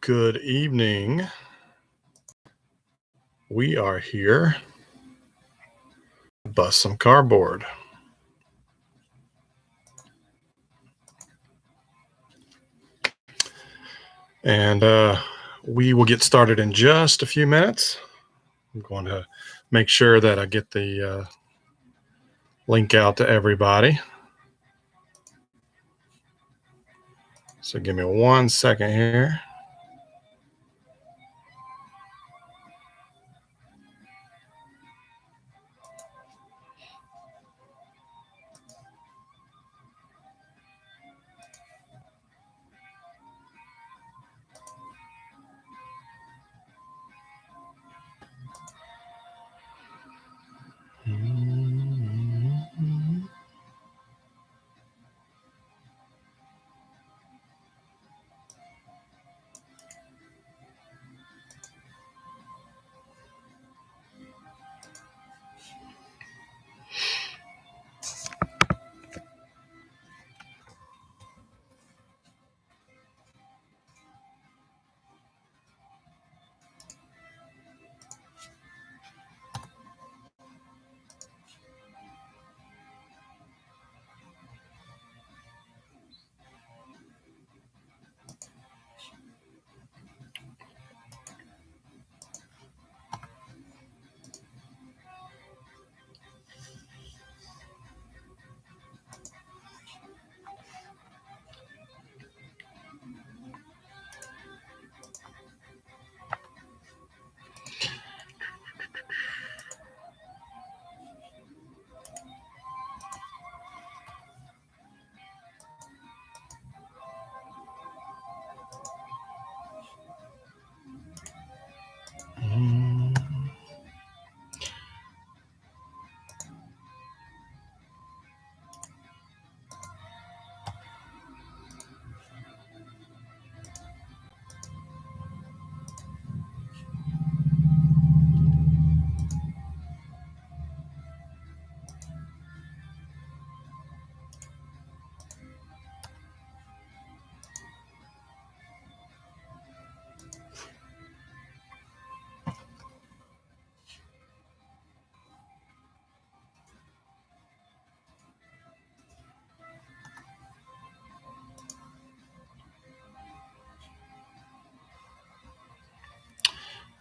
Good evening. We are here to bust some cardboard. And we will get started in just a few minutes. I'm going to make sure that I get the link out to everybody. So give me 1 second here.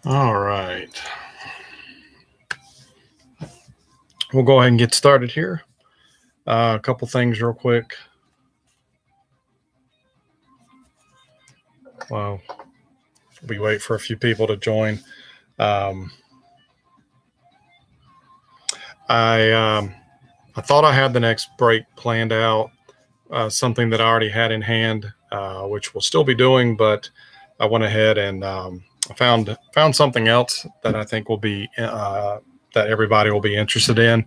All right. We'll go ahead and get started here. A couple things real quick. Well, we wait for a few people to join. I thought I had the next break planned out, something that I already had in hand, which we'll still be doing, but I went ahead and I found something else that I think will be that everybody will be interested in,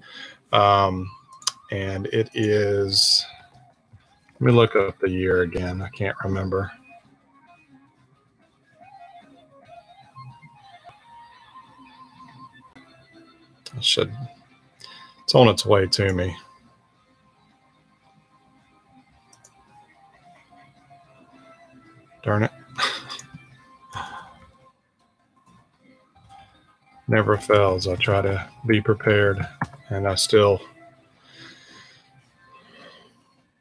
and it is. Let me look up the year again. I can't remember. It's on its way to me. Darn it. Never fails. I try to be prepared, and I still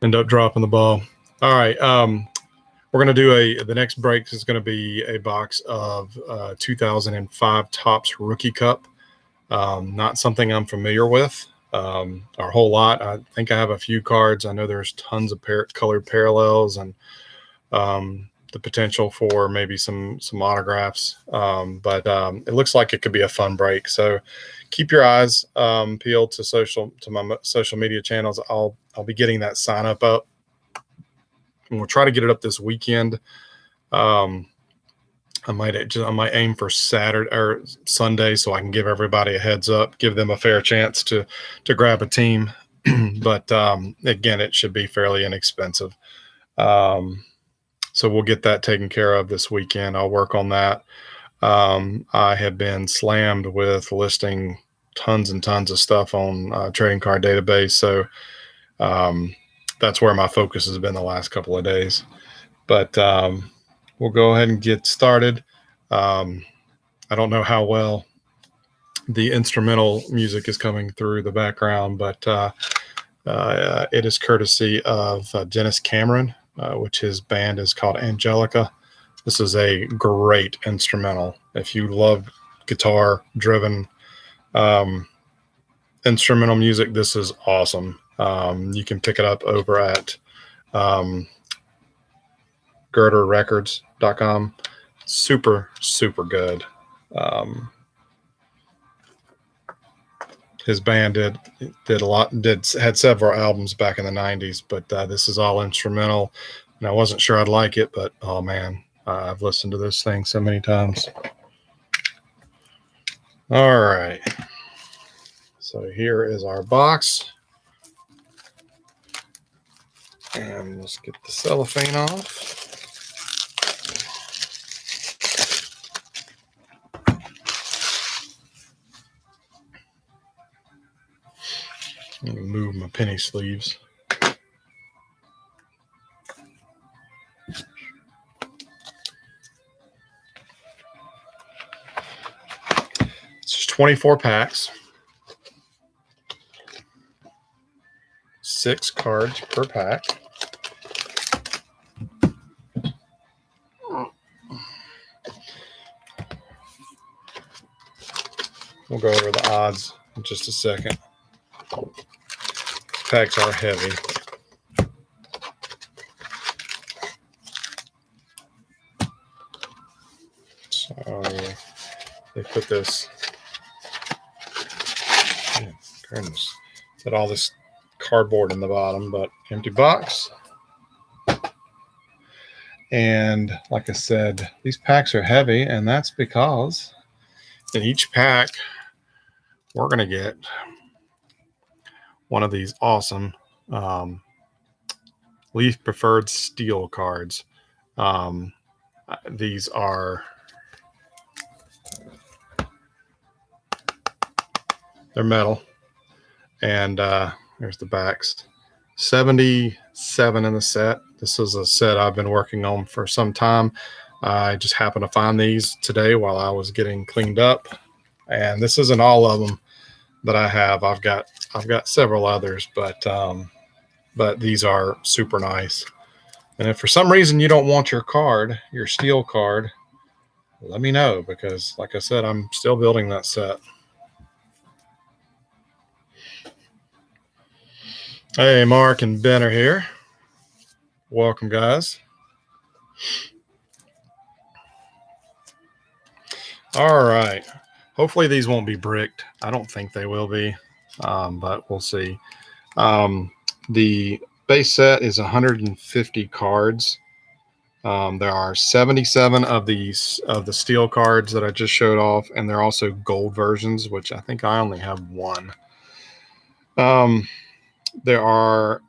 end up dropping the ball. All right. We're going to do the next break is going to be a box of 2005 Topps Rookie Cup. Not something I'm familiar with our whole lot. I think I have a few cards. I know there's tons of colored parallels and the potential for maybe some autographs. But it looks like it could be a fun break. So keep your eyes peeled to my social media channels. I'll be getting that sign up, and we'll try to get it up this weekend. I might aim for Saturday or Sunday so I can give everybody a heads up, give them a fair chance to grab a team. But again, it should be fairly inexpensive. So we'll get that taken care of this weekend. I'll work on that. I have been slammed with listing tons and tons of stuff on Trading Card Database. So that's where my focus has been the last couple of days. But we'll go ahead and get started. I don't know how well the instrumental music is coming through the background, but it is courtesy of Dennis Cameron, which his band is called Angelica. This is a great instrumental. If you love guitar-driven instrumental music, this is awesome. You can pick it up over at girderrecords.com. Super, super good. His band had several albums back in the 90s, but this is all instrumental, and I wasn't sure I'd like it, but oh man, I've listened to this thing so many times. All right, so here is our box, and let's get the cellophane off. Let me move my penny sleeves. It's just 24 packs. 6 cards per pack. We'll go over the odds in just a second. Packs are heavy. So they put this, goodness, put all this cardboard in the bottom, but empty box. And like I said, these packs are heavy, and that's because in each pack we're going to get one of these awesome Leaf Preferred Steel cards. These are, they're metal, and there's the backs. 77 in the set. This is a set I've been working on for some time. I just happened to find these today while I was getting cleaned up, and this isn't all of them that I have. I've got several others, but these are super nice. And if for some reason you don't want your card, your steel card, let me know, because like I said, I'm still building that set. Hey, Mark and Ben are here. Welcome, guys. All right. Hopefully these won't be bricked. I don't think they will be, but we'll see. The base set is 150 cards. There are 77 of the steel cards that I just showed off, and they're also gold versions, which I think I only have one. There are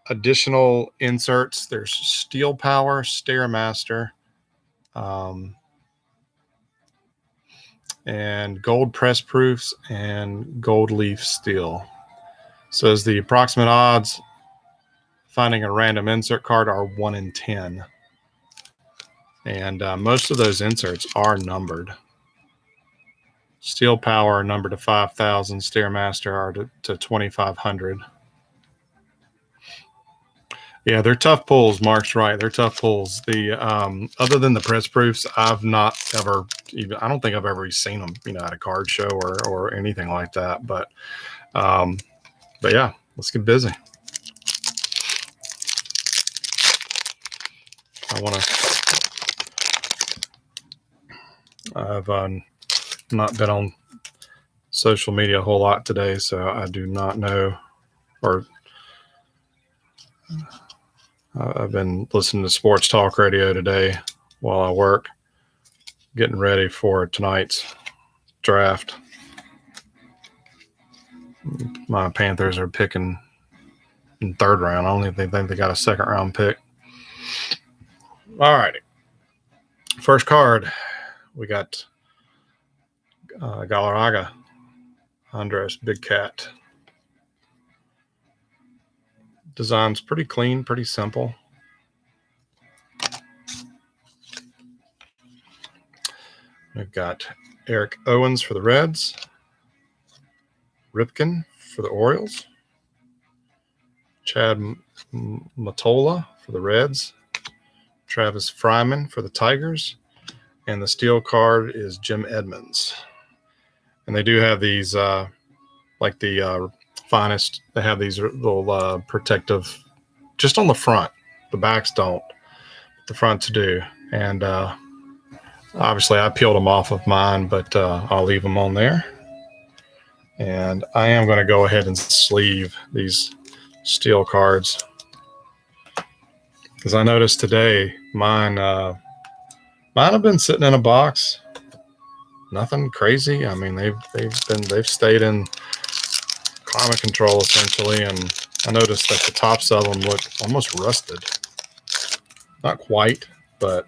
additional inserts. There's Steel Power, Stairmaster, and gold press proofs and gold leaf steel. Says the approximate odds finding a random insert card are 1 in 10. And most of those inserts are numbered. Steel Power are numbered to 5,000. Stairmaster are to 2,500. Yeah, they're tough pulls. Mark's right. They're tough pulls. The other than the press proofs, I've not ever even, I don't think I've ever seen them, at a card show or anything like that. But yeah, let's get busy. I've not been on social media a whole lot today, so I do not know, or I've been listening to sports talk radio today while I work, getting ready for tonight's draft. My Panthers are picking in third round. I don't even think they got a second round pick. All righty. First card, we got Galarraga, Andres Big Cat. Design's pretty clean, pretty simple. We've got Eric Owens for the Reds, Ripken for the Orioles, Chad Mottola for the Reds, Travis Fryman for the Tigers, and the steel card is Jim Edmonds. And they do have these, like the finest, they have these little protective, just on the front. The backs don't, but the fronts do. And obviously I peeled them off of mine, but I'll leave them on there. And I am going to go ahead and sleeve these steel cards, because I noticed today mine have been sitting in a box. Nothing crazy. I mean, they've stayed in climate control essentially, and I noticed that the tops of them look almost rusted. Not quite, but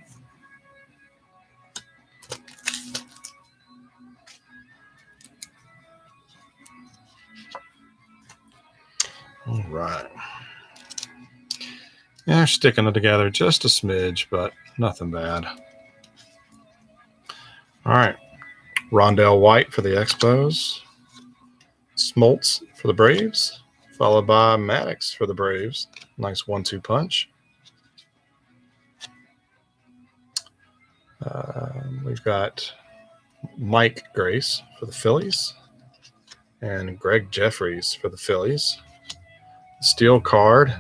all right. Yeah, they're sticking it together just a smidge, but nothing bad. All right. Rondell White for the Expos. Smoltz for the Braves, followed by Maddox for the Braves. Nice 1-2 punch. We've got Mike Grace for the Phillies and Greg Jeffries for the Phillies. Steel card,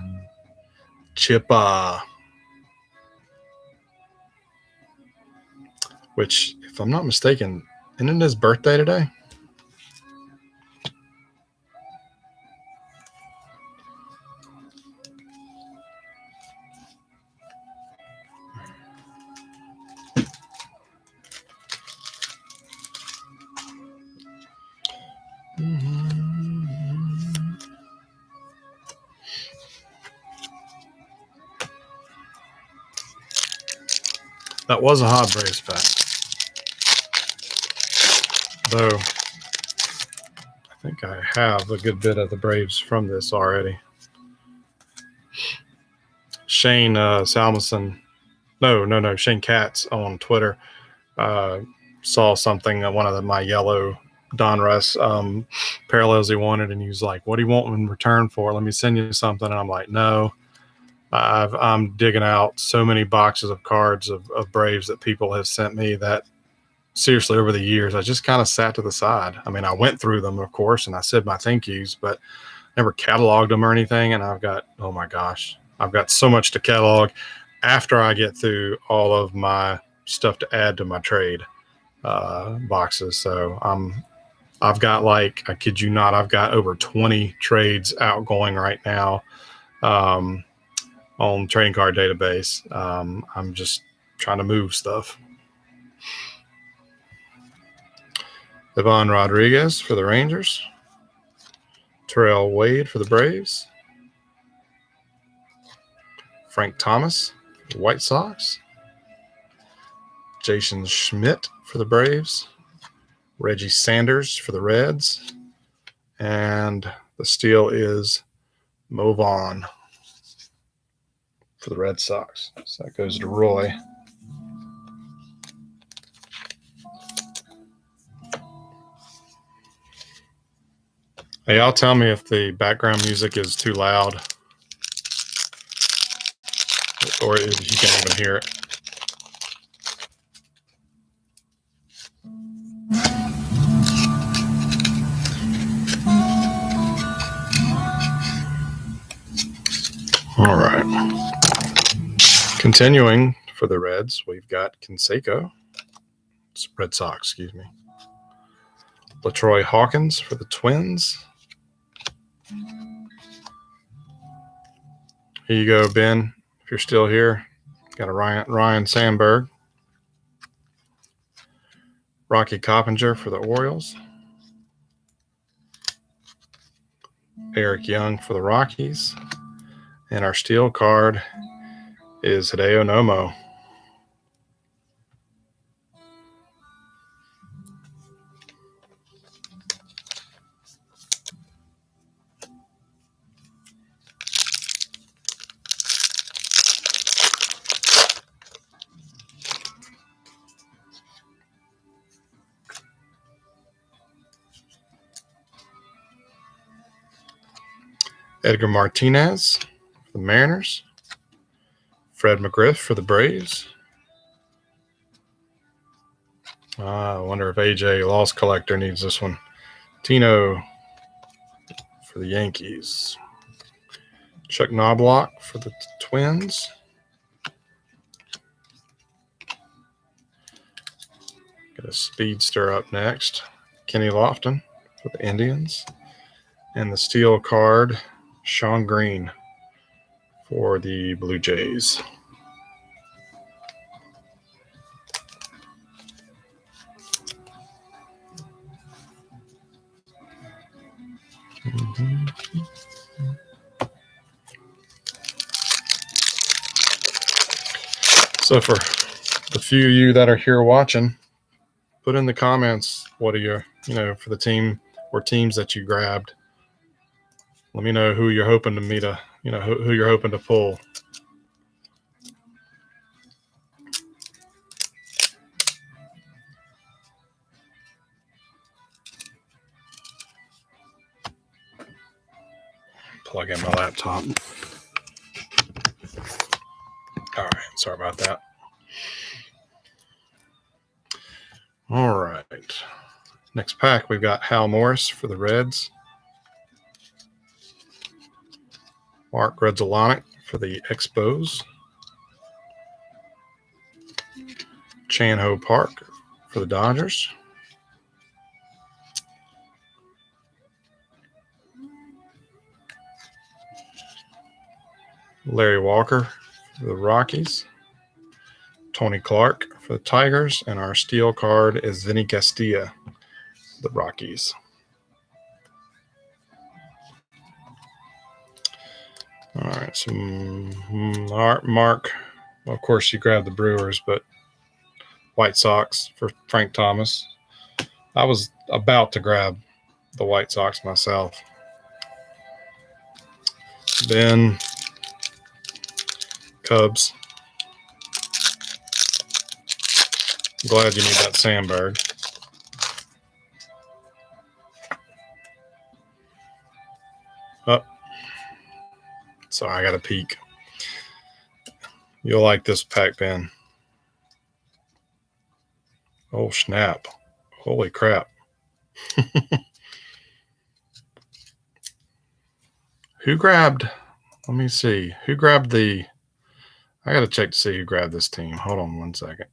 Chippa, which, if I'm not mistaken, isn't it his birthday today? That was a hot Braves pack, though I think I have a good bit of the Braves from this already. Shane Salmonson, no, Shane Katz on Twitter saw something, one of my yellow Donruss parallels he wanted, and he was like, "What do you want in return for? Let me send you something." And I'm like, "No, I'm digging out so many boxes of cards of Braves that people have sent me that seriously over the years I just kind of sat to the side. I mean, I went through them, of course, and I said my thank yous, but never cataloged them or anything. And I've got, oh my gosh, I've got so much to catalog after I get through all of my stuff to add to my trade boxes. So I've got, like, I kid you not, I've got over 20 trades outgoing right now on trading card database. I'm just trying to move stuff. Ivan Rodriguez for the Rangers. Terrell Wade for the Braves. Frank Thomas for the White Sox. Jason Schmidt for the Braves. Reggie Sanders for the Reds. And the steal is Mo Vaughn for the Red Sox. So that goes to Roy. Hey, y'all tell me if the background music is too loud or if you can't even hear it. All right. Continuing for the Reds, we've got Canseco. Red Sox, excuse me. LaTroy Hawkins for the Twins. Here you go, Ben, if you're still here. Got a Ryan Sandberg. Rocky Coppinger for the Orioles. Eric Young for the Rockies. And our steel card is Hideo Nomo. Edgar Martinez for the Mariners. Fred McGriff for the Braves. I wonder if AJ Lost Collector needs this one. Tino for the Yankees. Chuck Knobloch for the Twins. Got a speedster up next. Kenny Lofton for the Indians. And the steel card, Sean Green for the Blue Jays. So for the few of you that are here watching, put in the comments what are your, for the team or teams that you grabbed. Let me know who you're hoping to meet who you're hoping to pull. Plug in my laptop. All right, sorry about that. All right. Next pack, we've got Hal Morris for the Reds. Mark Grudzielanek for the Expos. Chan-Ho Park for the Dodgers. Larry Walker for the Rockies. Tony Clark for the Tigers. And our steel card is Vinny Castilla for the Rockies. All right, some Mark. Well, of course, you grabbed the Brewers, but White Sox for Frank Thomas. I was about to grab the White Sox myself. Ben, Cubs. Glad you need that Sandberg. Oh, sorry, I got a peek. You'll like this pack, Ben. Oh, snap. Holy crap. Who grabbed, let me see. Who grabbed the, I got to check to see who grabbed this team. Hold on one second.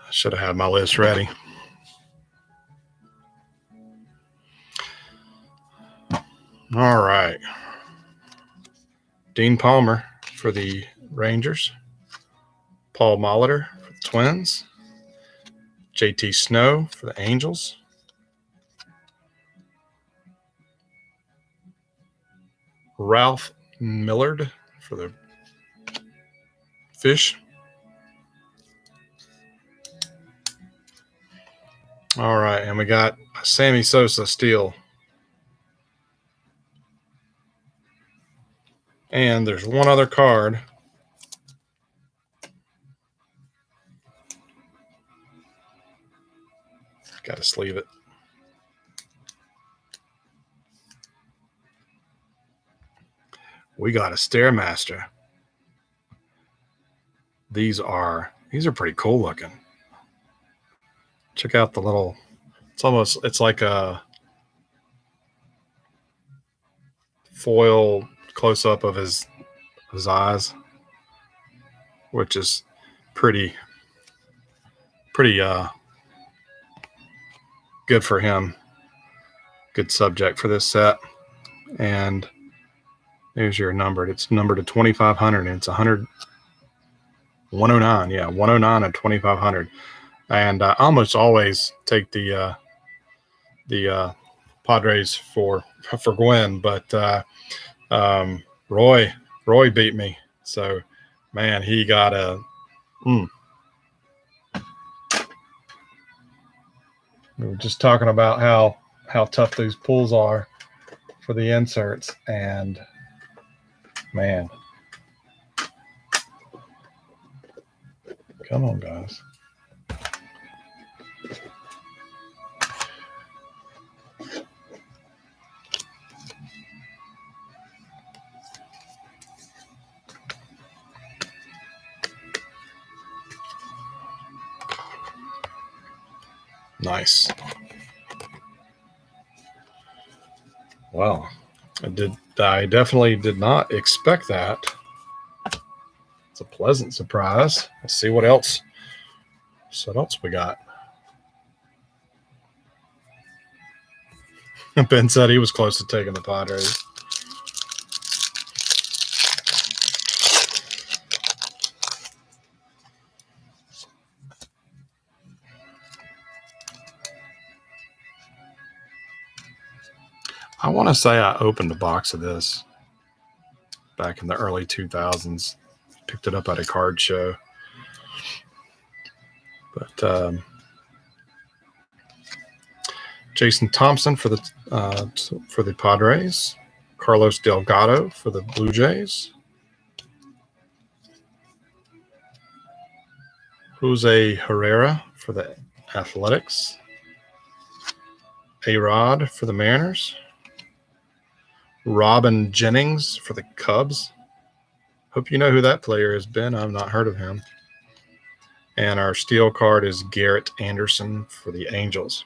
I should have had my list ready. All right. Dean Palmer for the Rangers. Paul Molitor for the Twins. JT Snow for the Angels. Ralph Millard for the Fish. All right, and we got Sammy Sosa steel. And there's one other card. Got to sleeve it. We got a Stairmaster. These are pretty cool looking. Check out the little, it's like a foil close up of his eyes, which is pretty good for him. Good subject for this set. And there's your numbered. It's numbered to 2,500 and it's 109. Yeah, 109 and 2,500. And I almost always take the Padres for Gwen, but Roy beat me. So, man, he got a. We were just talking about how tough these pulls are for the inserts, and man, come on, guys. Nice. Wow. I definitely did not expect that. It's a pleasant surprise. Let's see what else we got. Ben said he was close to taking the Padres. I want to say I opened a box of this back in the early 2000s. Picked it up at a card show. But Jason Thompson for the Padres. Carlos Delgado for the Blue Jays. Jose Herrera for the Athletics. A-Rod for the Mariners. Robin Jennings for the Cubs. Hope you know who that player has been. I've not heard of him. And our steel card is Garrett Anderson for the Angels.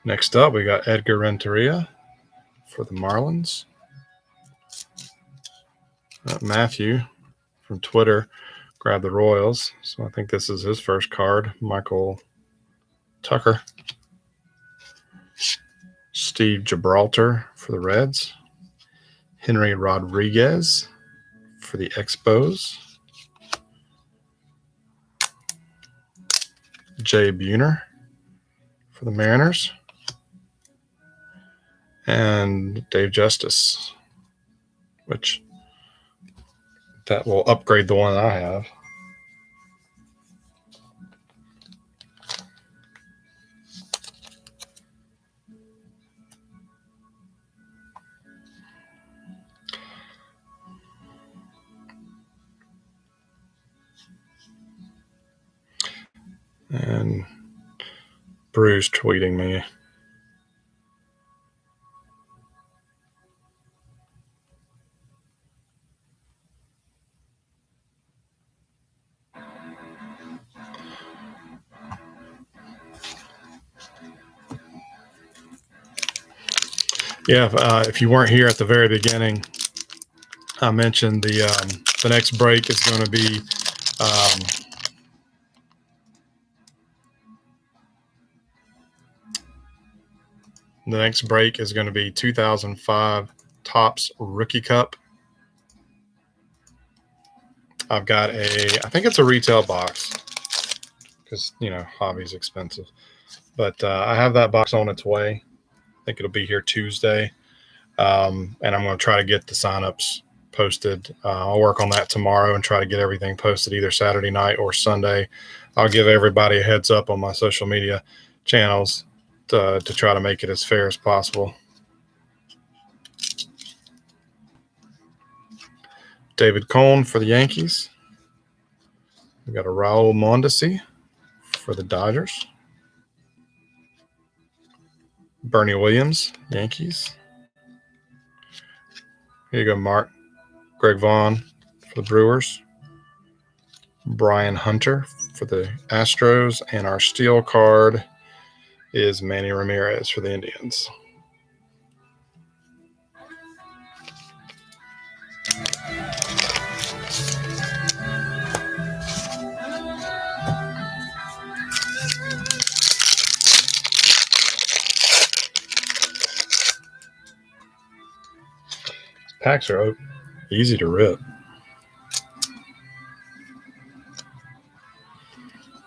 Next up, we got Edgar Renteria for the Marlins. Matthew from Twitter grabbed the Royals, so I think this is his first card. Michael Tucker. Steve Gibraltar for the Reds. Henry Rodriguez for the Expos. Jay Buhner for the Mariners. And Dave Justice, which that will upgrade the one I have. And Bruce tweeting me. Yeah, if you weren't here at the very beginning, I mentioned the next break is going to be the next break is going to be 2005 Topps Rookie Cup. I've got I think it's a retail box because, hobby's expensive. But I have that box on its way. I think it'll be here Tuesday. And I'm going to try to get the signups posted. I'll work on that tomorrow and try to get everything posted either Saturday night or Sunday. I'll give everybody a heads up on my social media channels to try to make it as fair as possible. David Cone for the Yankees. We've got a Raul Mondesi for the Dodgers. Bernie Williams, Yankees. Here you go, Mark. Greg Vaughn for the Brewers. Brian Hunter for the Astros. And our steel card is Manny Ramirez for the Indians. Packs are easy to rip.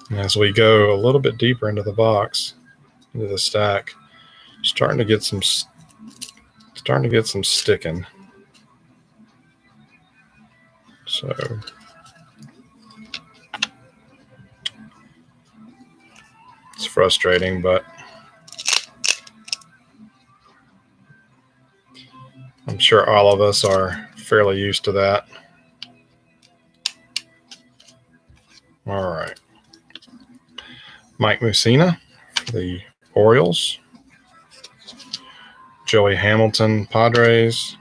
And as we go a little bit deeper into the box, into the stack, starting to get some sticking. So it's frustrating, but I'm sure all of us are fairly used to that. All right. Mike Mussina for the Orioles. Joey Hamilton, Padres.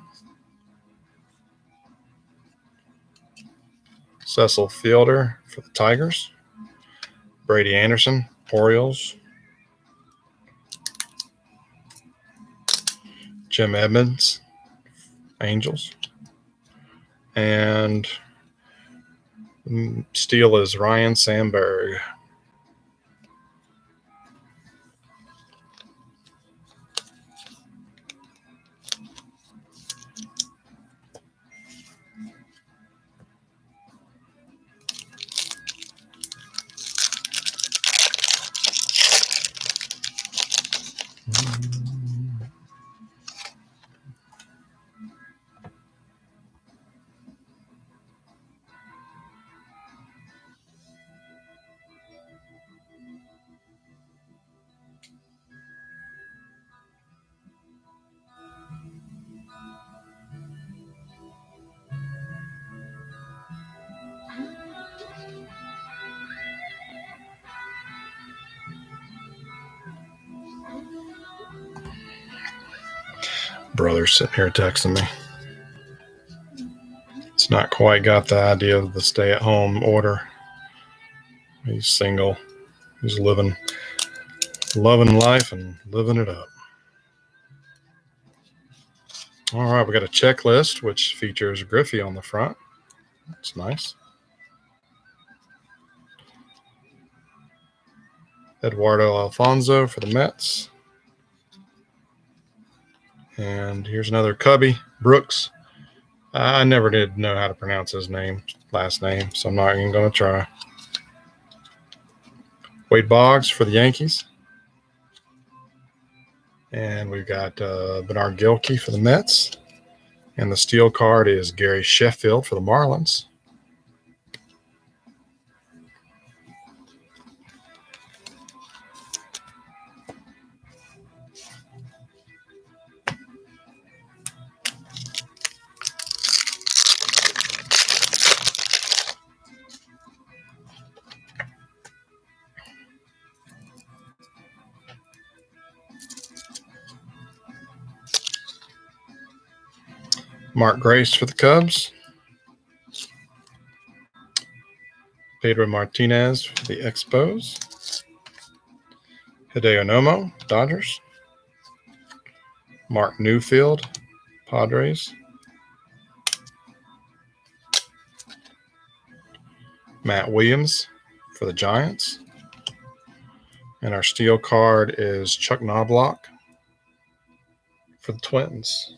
Cecil Fielder for the Tigers. Brady Anderson, Orioles. Jim Edmonds, Angels. And Steele is Ryan Sandberg. Brother's sitting here texting me. It's not quite got the idea of the stay-at-home order. He's single. He's loving life and living it up. All right, we got a checklist which features Griffey on the front. That's nice. Eduardo Alfonso for the Mets. And here's another Cubby, Brooks. I never did know how to pronounce his last name, so I'm not even going to try. Wade Boggs for the Yankees. And we've got Bernard Gilkey for the Mets. And the steel card is Gary Sheffield for the Marlins. Mark Grace for the Cubs. Pedro Martinez for the Expos. Hideo Nomo, Dodgers. Mark Newfield, Padres. Matt Williams for the Giants. And our steel card is Chuck Knobloch for the Twins.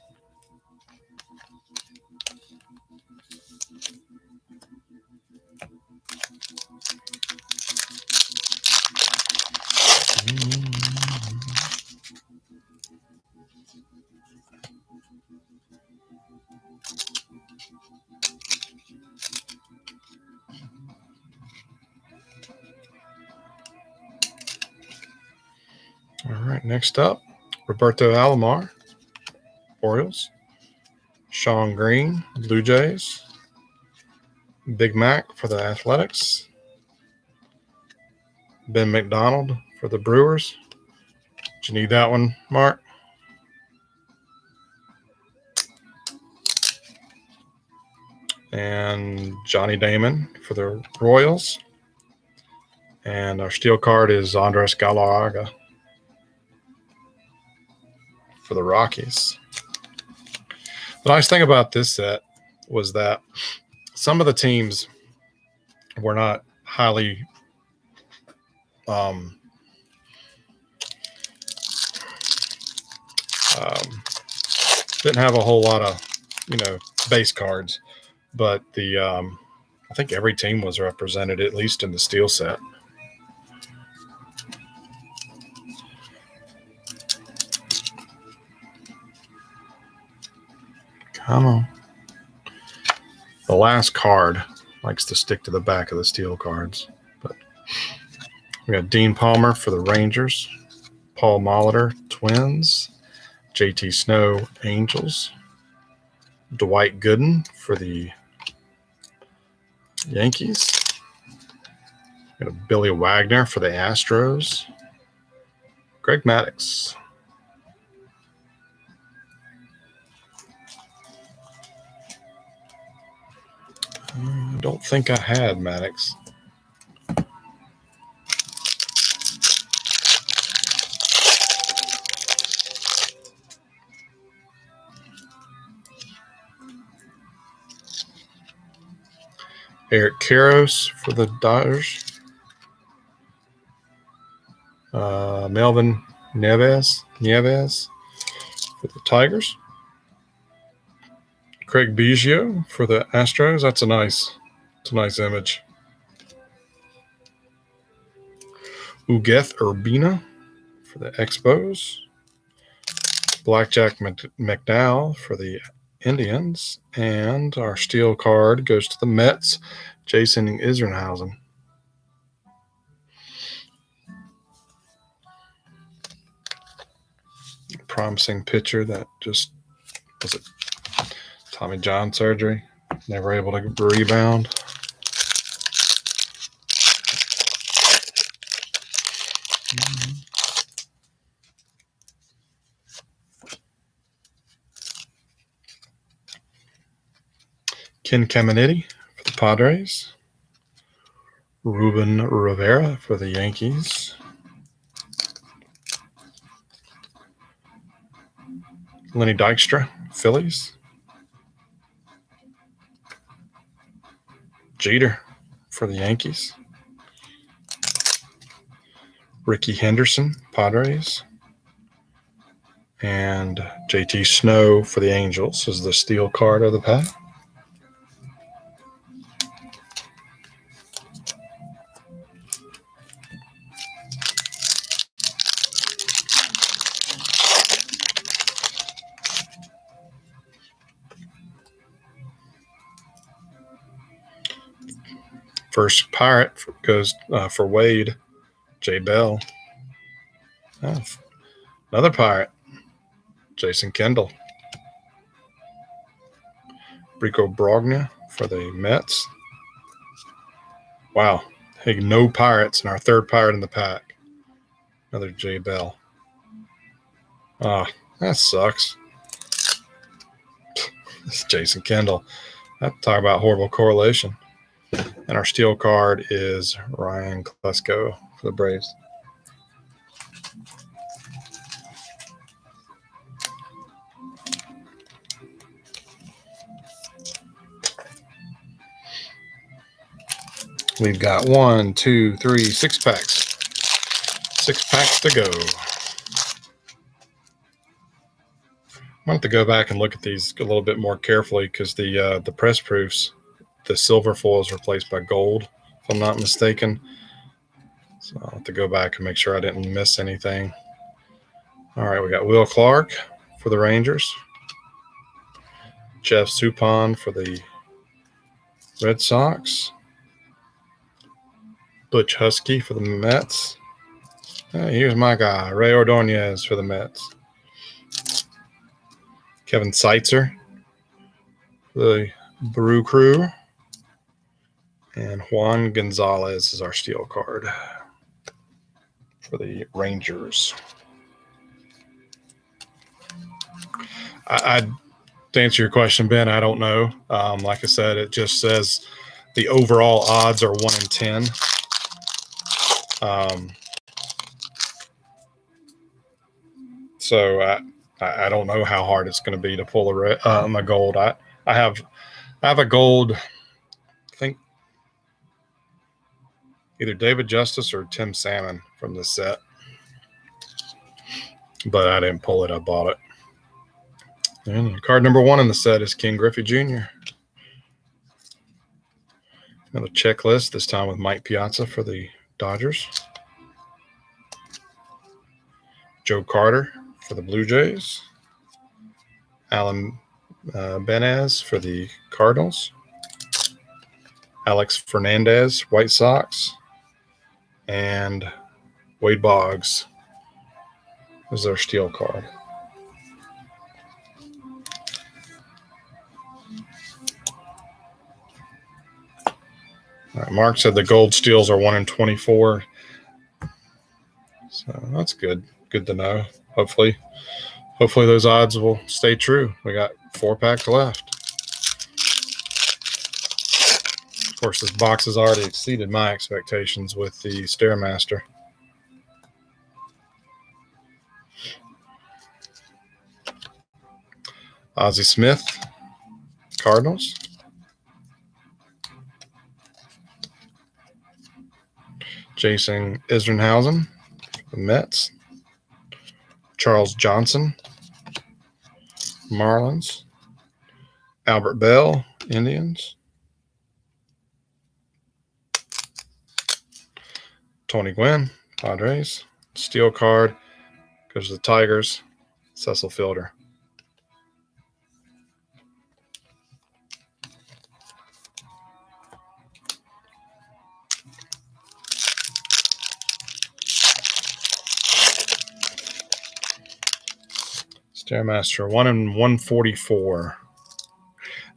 All right, next up, Roberto Alomar, Orioles. Sean Green, Blue Jays. Big Mac for the Athletics. Ben McDonald for the Brewers. Did you need that one, Mark? And Johnny Damon for the Royals. And our steel card is Andres Galarraga for the Rockies. The nice thing about this set was that some of the teams were not highly didn't have a whole lot of base cards. But I think every team was represented, at least in the steel set. Come on. The last card likes to stick to the back of the steel cards. But we got Dean Palmer for the Rangers, Paul Molitor, Twins, JT Snow, Angels, Dwight Gooden for the Yankees, we got Billy Wagner for the Astros, Greg Maddux. I don't think I had Maddux. Eric Karros for the Dodgers. Melvin Neves for the Tigers. Craig Biggio for the Astros. It's a nice image. Ugueth Urbina for the Expos. Blackjack McDowell for the Indians. And our steel card goes to the Mets, Jason Isringhausen. Promising pitcher that just was it Tommy John surgery, never able to rebound. Ken Caminiti for the Padres. Ruben Rivera for the Yankees. Lenny Dykstra, Phillies. Jeter for the Yankees. Ricky Henderson, Padres. And JT Snow for the Angels is the steel card of the pack. First Pirate goes for Wade, Jay Bell. Oh, another Pirate, Jason Kendall. Rico Brogna for the Mets. Wow. Hey, no Pirates in our third Pirate in the pack. Another Jay Bell. Ah, that sucks. This is Jason Kendall. Talk about horrible correlation. And our steel card is Ryan Klesko for the Braves. We've got 6 packs. 6 packs to go. I want to go back and look at these a little bit more carefully because the press proofs, the silver foil is replaced by gold, if I'm not mistaken. So I'll have to go back and make sure I didn't miss anything. All right, we got Will Clark for the Rangers. Jeff Suppan for the Red Sox. Butch Husky for the Mets. Here's my guy, Ray Ordonez for the Mets. Kevin Seitzer for the Brew Crew. And Juan Gonzalez is our steel card for the Rangers. To answer your question, Ben, I don't know. Like I said, it just says the overall odds are 1 in 10. So I don't know how hard it's going to be to pull my gold. I have a gold. I think either David Justice or Tim Salmon from this set, but I didn't pull it. I bought it. And card number 1 in the set is Ken Griffey Jr. Another checklist, this time with Mike Piazza for the Dodgers. Joe Carter for the Blue Jays. Alan Benez for the Cardinals. Alex Fernandez, White Sox. And Wade Boggs is their steel card. All right, Mark said the gold steals are 1 in 24. So that's good. Good to know. Hopefully those odds will stay true. We got 4 packs left. Of course, this box has already exceeded my expectations with the Stairmaster. Ozzie Smith, Cardinals. Jason Isringhausen, the Mets. Charles Johnson, Marlins. Albert Bell, Indians. Tony Gwynn, Padres. Steel card goes to the Tigers, Cecil Fielder. Stairmaster, 1 in 144.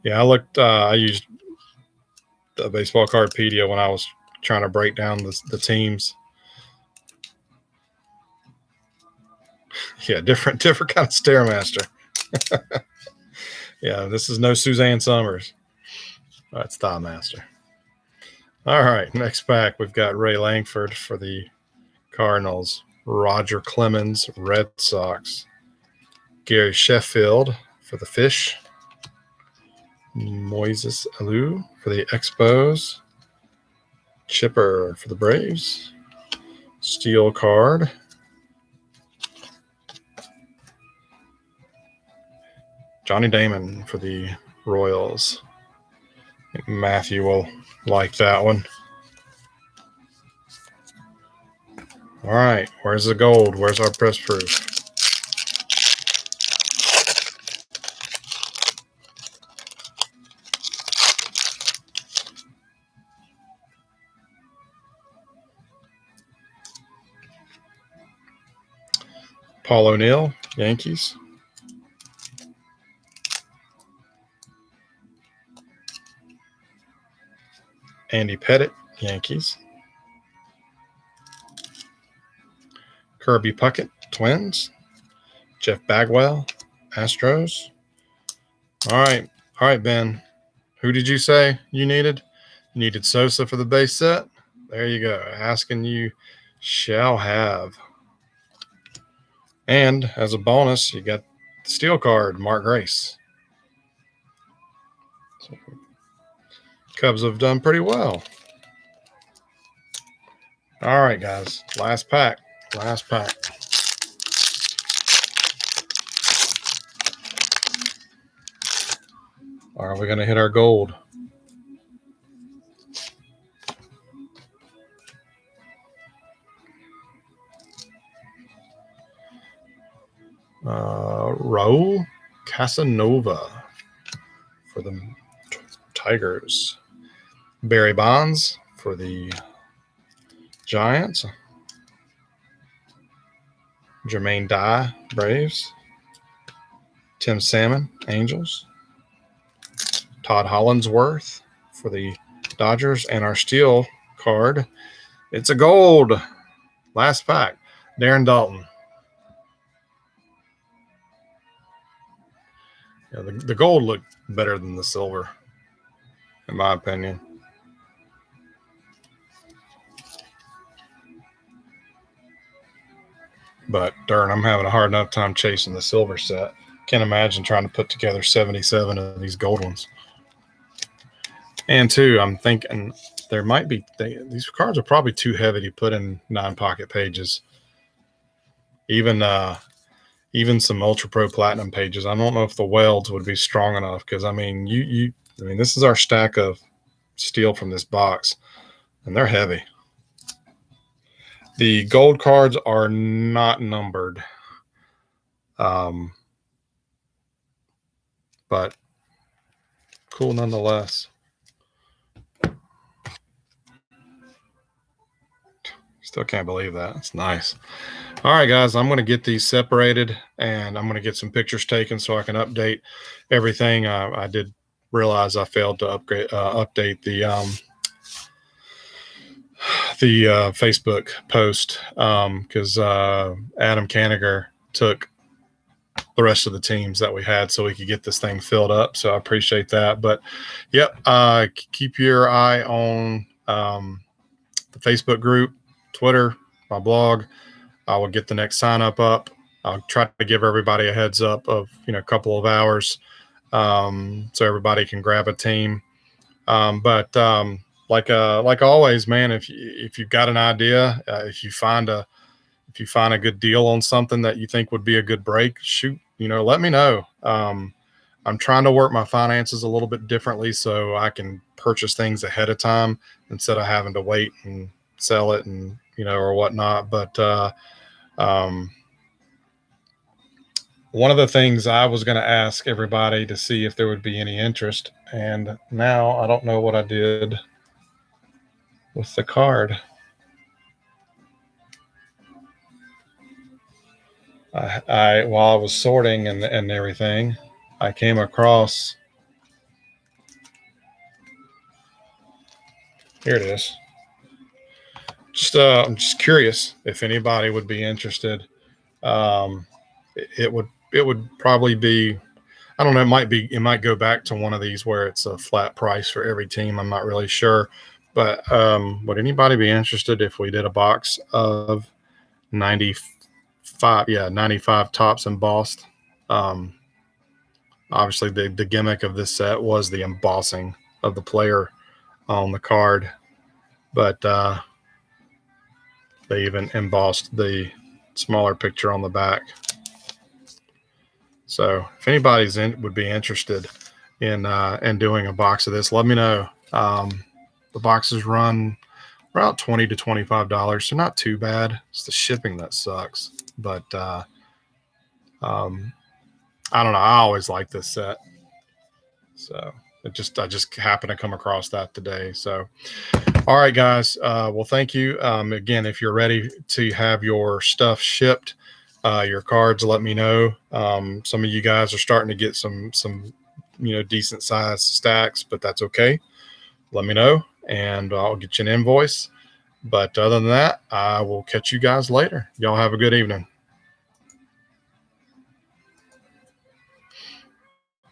Yeah, I looked. I used the Baseball Cardpedia when I was trying to break down the teams. Yeah, different kind of Stairmaster. Yeah, this is no Suzanne Summers. That's Thighmaster. All right, next pack we've got Ray Langford for the Cardinals. Roger Clemens, Red Sox. Gary Sheffield for the Fish. Moises Alou for the Expos. Chipper for the Braves. Steel card. Johnny Damon for the Royals. I think Matthew will like that one. All right, where's the gold? Where's our press proof? Paul O'Neill, Yankees. Andy Pettitte, Yankees. Kirby Puckett, Twins. Jeff Bagwell, Astros. All right, Ben. Who did you say you needed? You needed Sosa for the base set? There you go. Asking you shall have. And as a bonus, you got the steel card, Mark Grace. So Cubs have done pretty well. All right, guys. Last pack. Are we going to hit our gold? Raul Casanova for the Tigers. Barry Bonds for the Giants. Jermaine Dye, Braves. Tim Salmon, Angels. Todd Hollandsworth for the Dodgers. And our steel card, it's a gold. Last pack, Darren Dalton. Yeah, the gold looked better than the silver, in my opinion. But darn, I'm having a hard enough time chasing the silver set. Can't imagine trying to put together 77 of these gold ones. And two, I'm thinking there might be these cards are probably too heavy to put in 9 pocket pages. Even even some Ultra Pro Platinum pages. I don't know if the welds would be strong enough, because I mean, I mean, this is our stack of steel from this box, and they're heavy. The gold cards are not numbered, but cool nonetheless. Still can't believe that. It's nice. All right, guys, I'm going to get these separated, and I'm going to get some pictures taken so I can update everything. I did realize I failed to update the Facebook post because Adam Kaniger took the rest of the teams that we had so we could get this thing filled up. So I appreciate that. But yep, keep your eye on the Facebook group, Twitter, my blog. I will get the next sign up. I'll try to give everybody a heads up of, a couple of hours so everybody can grab a team. But like always, man, if you've got an idea, if you find a good deal on something that you think would be a good break, shoot, let me know. I'm trying to work my finances a little bit differently so I can purchase things ahead of time instead of having to wait and sell it and, or whatnot. But one of the things I was going to ask everybody to see if there would be any interest, and now I don't know what I did with the card. While I was sorting and everything, I came across, here it is. I'm just curious if anybody would be interested. It would probably be, I don't know, it might go back to one of these where it's a flat price for every team. I'm not really sure, but would anybody be interested if we did a box of 95 tops embossed? Obviously the gimmick of this set was the embossing of the player on the card, but they even embossed the smaller picture on the back. So if anybody's would be interested in doing a box of this, let me know. The boxes run around $20 to $25, so not too bad. It's the shipping that sucks. But I don't know. I always like this set, so I just happened to come across that today. So, all right, guys. Well, thank you again. If you're ready to have your stuff shipped, your cards, let me know. Some of you guys are starting to get some decent sized stacks, but that's okay. Let me know, and I'll get you an invoice. But other than that, I will catch you guys later. Y'all have a good evening.